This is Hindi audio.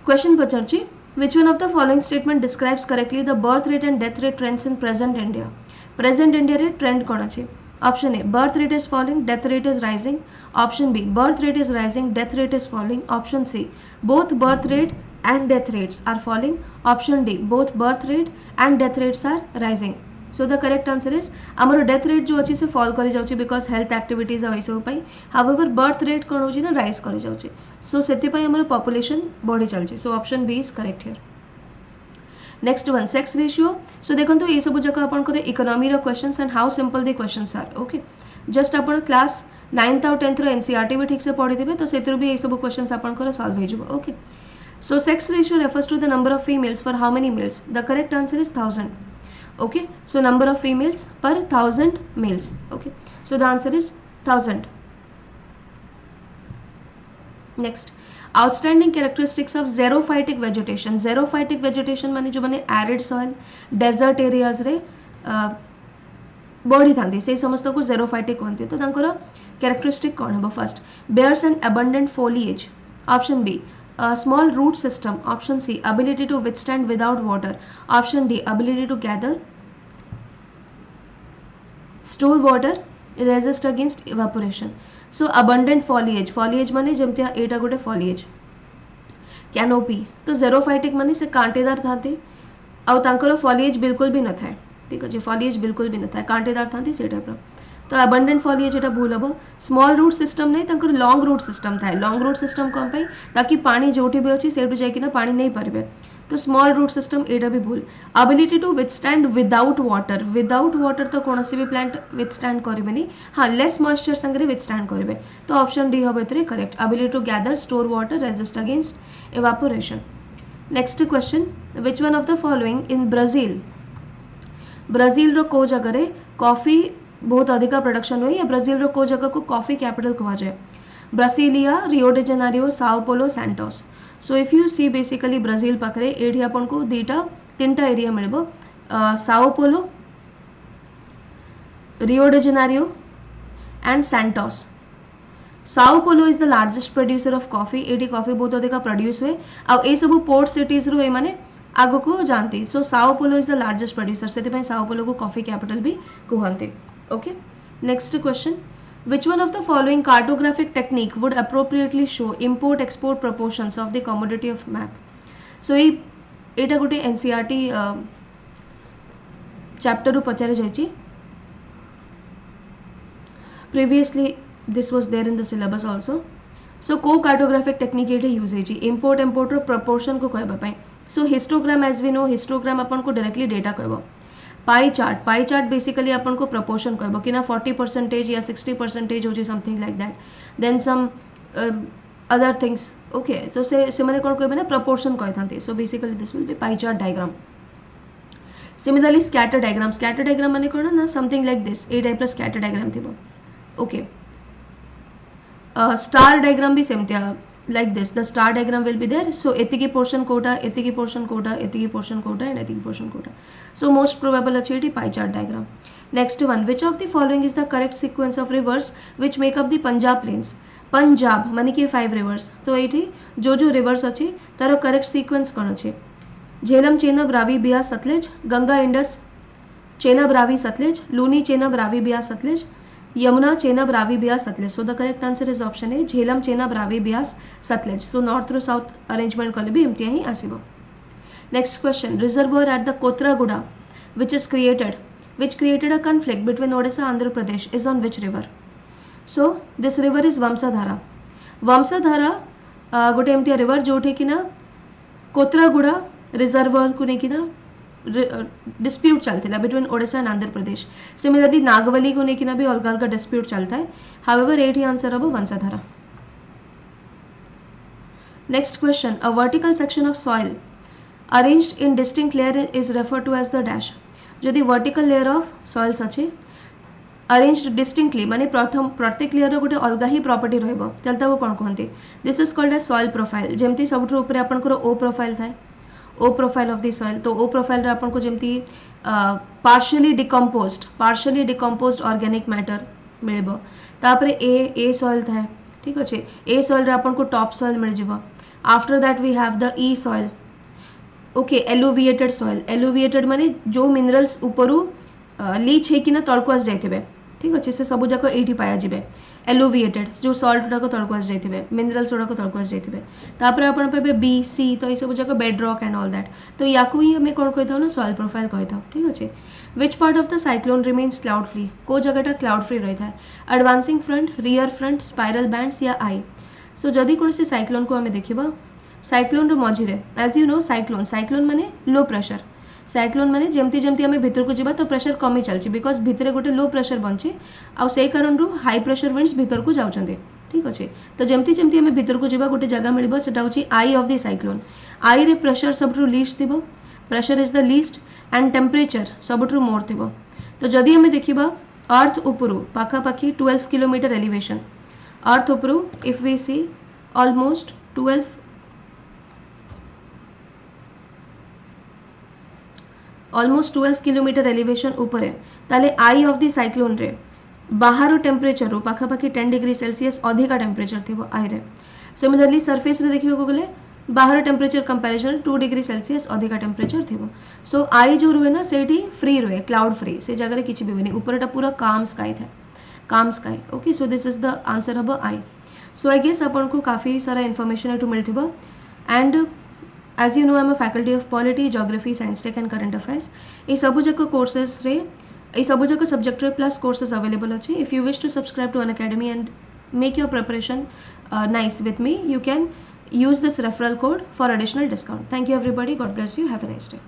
क्वेश्चन पचार which one of the following statement describes correctly the birth rate and death rate trends in present India. Present India रे ट्रेंड कौन अच्छे? Option A birth rate is falling, death rate is rising. Option B birth rate is rising, death rate is falling. Option C both birth rate and death rates are falling. Option D both birth rate and death rates are rising. So the correct answer is आमर डेथ रेट जो अच्छे से फॉल कर जाऊँगी बिकॉज हेल्थ एक्टिविटीज ए सब हाउएवर बर्थ रेट कौन हो ना राइज कर जाऊँगी. सो से आमर पॉपुलेशन बढ़ी चलती. So option B is correct here. Next one sex ratio. So देखो ये सब जगह आपंकर economy questions and how simple the questions are. Okay just आप क्लास 9th और 10th एनसीईआरटी भी ठीक से पढ़ी थे तो से भी ये सब क्वेश्चंस आपंकर सॉल्व हो. Okay so sex ratio refers to the number of females for how many males? The correct answer is 1000. Okay so number of females per 1000 males. Okay so the answer is 1000. Next outstanding characteristics of xerophytic vegetation. Xerophytic vegetation माने जो माने एरिड सॉइल डेजर्ट एरियाज रे बढ़ी था से समस्त को जेरोफाइटिक कहते. तो कैरेक्टरिस्टिक कौन है? First bears and abundant foliage. Option B small root system. Option C ability to withstand without water. Option D ability to gather, store water, resist against evaporation. So abundant foliage. Foliage माने जमते एटा गोटे foliage. Canopy तो जेरोफाइटिक माने से कांटेदार थाते आउ तांकर foliage बिल्कुल भी न थाए. ठीक अच्छे foliage बिल्कुल भी न थाए कांटेदार थाते से टाइप तो अबंडेंट फॉलिएज एटा भूल हम. स्मॉल रूट सिस्टम नहीं तांकर लॉन्ग रूट सिस्टम थाए. लॉन्ग रूट सिस्टम कौन पाई? ताकि पानी जोटी भी अच्छी सेठू जाइकिना पानी नहीं पारे. तो स्मॉल रूट सिस्टम एटा भी भूल. Ability to withstand without water. Without water तो कौन भी प्लांट विथस्टैंड करेंगे. हाँ लेस मॉइस्चर संगे विथस्टैंड करेंगे. तो ऑप्शन डी हम ए correct. Ability to gather store water resist against evaporation. Next question which one of the following in Brazil. Brazil रो को जगह कॉफी बहुत अधिका प्रोडक्शन हुए. या ब्राजील रो को जगह को कॉफी कैपिटल कह जाए. Brasilia, Rio de Janeiro, Sao Paulo, Santos. So if you see basically Brazil पाखे ये आपन को दीटा 3टा एरिया मिल. Sao Paulo, Rio de Janeiro and Santos. Sao Paulo is the largest producer of coffee. ये कॉफी बहुत अधिका प्रोड्यूस हुए. आ सब पोर्ट सिटीज रो माने आग को जानती. So Sao Paulo is the largest producer से साओ पोलो को कॉफी कैपिटल भी कहते. Okay next question which one of the following cartographic technique would appropriately show import export proportions of the commodity of map. So एटा गोटे एनसीईआरटी चैप्टर रु पचारे जाइछि. previously this was there in the syllabus also. So को कार्टोग्राफिक टेक्निक ये यूज है इंपोर्ट एम्पोर्ट रो प्रपोर्शन को कहबा. So histogram as we know histogram अपन को डायरेक्टली डेटा कहबो. पाई चार्ट बेसिकली अपन को प्रपोर्शन कहबो कि ना 40% या 60% हो something like that. Then some other things. Okay so से माने कोन कहबे ना प्रपोर्शन कहथांती. So basically this will be pie chart diagram. Similarly scatter diagram. Scatter diagram माने कोन ना something like this a type रो स्कैटर डायग्राम थिबो. ओके स्टार डायग्राम भी सेमतिया like this. The star diagram will be there. So etiki portion quota, etiki portion quota, etiki portion quota and etiki portion quota. So most probable acheti pie chart diagram. Next one, which of the following is the correct sequence of rivers which make up the Punjab plains. Punjab माने कि 5 rivers. तो ये जो जो rivers अच्छे तारो correct sequence कौन अच्छे? Jhelum Chenab Ravi Bihar Sutlej, Ganga Indus Chenab Ravi Sutlej, Luni Chenab Ravi Bihar Sutlej, Yamuna Chenab Ravi Beas Sutlej. So the correct answer is option A Jhelum Chenab Ravi Beas Sutlej. So north रु साउथ अरेंजमेंट कले भी एमती ही आसीबो. Next question reservoir at the Kotraguda which created a conflict between Odisha Andhra Pradesh is on which river. So this river is Vansadhara. वंशाधारा गोटे एमती रिवर जोठी कि ना कोत्रागुड़ा रिजर्वोयर को लेकिन ना डिस्प्यूट चलता between Odisha and Andhra Pradesh. Similarly Nagavali को लेकिन भी अलग अलग डिस्प्यूट चलता है. हाउएवर एट ही आंसर हम Vansadhara. Next question a vertical section of soil arranged in distinct layer is refer to as the dash. जदि वर्टिकल लेयर ऑफ सॉइल्स अच्छे अरेंज्ड डिस्टिंक्टली माने प्रथम प्रत्येक लेयर गोटे अलग ही प्रॉपर्टी रहबो तलता वो कौन कहते. This is called as soil profile. जेमती सबुठ ऊपर आपनकर ओ प्रोफाइल थाए O profile of the soil. तो ओ प्रोफाइल आपन को जमती पार्शियली डिकम्पोज्ड ऑर्गेनिक मैटर मिलबो. तापरे ए सॉइल थाए. ठीक अच्छे ए सॉइल आपको टॉप सॉइल मिल जाव after that we have the E soil okay eluviated soil eluviated माने जो मिनरल्स उपरू लीच होकिना तलको आस जाइथिबे ठीक अच्छे से सबू जाक एठी पाया जिबे एलुविएटेड जो सॉल्ट गुड़ाक तलको आस जाइथिबे मिनरल्स गुड़ाक तलको आस जाइथिबे तापर आपण पाबे बी सी तो ये सब जाक bed rock and all that तो याकू ही हमें कौन कही था ना सॉइल प्रोफाइल कही था ठीक अच्छे which part of the cyclone remains cloud free को जगह क्लाउड फ्री रही है advancing front rear front spiral bands या आई सो जदि कौन से साइक्लोन को हमें देखा साइक्लोन मझिरे एज यू नो साइक्लोन माने लो प्रेशर साइक्लोन माने जमती जमती आम भितर को जावा तो प्रेशर कमी चलती बिकज भितर गोटे लो प्रेशर बचे आउ से कारण हाई प्रेशर विंड्स भितर को जाऊँच ठीक अच्छे तो जमती जमती आम भितर को जावा गोटे जगह मिल से eye of the cyclone eye रे प्रेशर सबुठ लीस्ट थी pressure is the least and temperature सबुठ मोर थी तो जदि आम देखा अर्थ उपरू पाखापाखि 12 किलोमीटर एलिवेशन अर्थ उपरू if we see almost 12 kilometre elevation उपरे ताले आई ऑफ द साइक्लोन रे बाहर टेम्परेचर रू पाखापाखि 10 डिग्री सेल्सियस अधिका टेम्परेचर थी आई रे सिमिलरली सरफेस रे देखा गले बाहर टेम्परेचर कंपैरिजन 2 डिग्री सेल्सियस अधिका टेम्परेचर थी सो आई जो रुए ना से फ्री रुए क्लाउड फ्री से जगह किसी भी हुए ऊपर पूरा काम स्काई था calm sky okay so this is the answer हम आई सो आई गेस आपन को काफ़ी सारा इनफॉरमेशन एटू मिलथिबो and as you know I am a faculty of polity geography science tech and current affairs ये सबू जाक कोर्सेस रे ये सबू जाक सब्जेक्ट रे प्लस कोर्सेस अवेलेबल अच्छे if you wish to subscribe to Unacademy and make your preparation nice with me you can use this referral code for additional discount. Thank you everybody. God bless you. Have a nice day.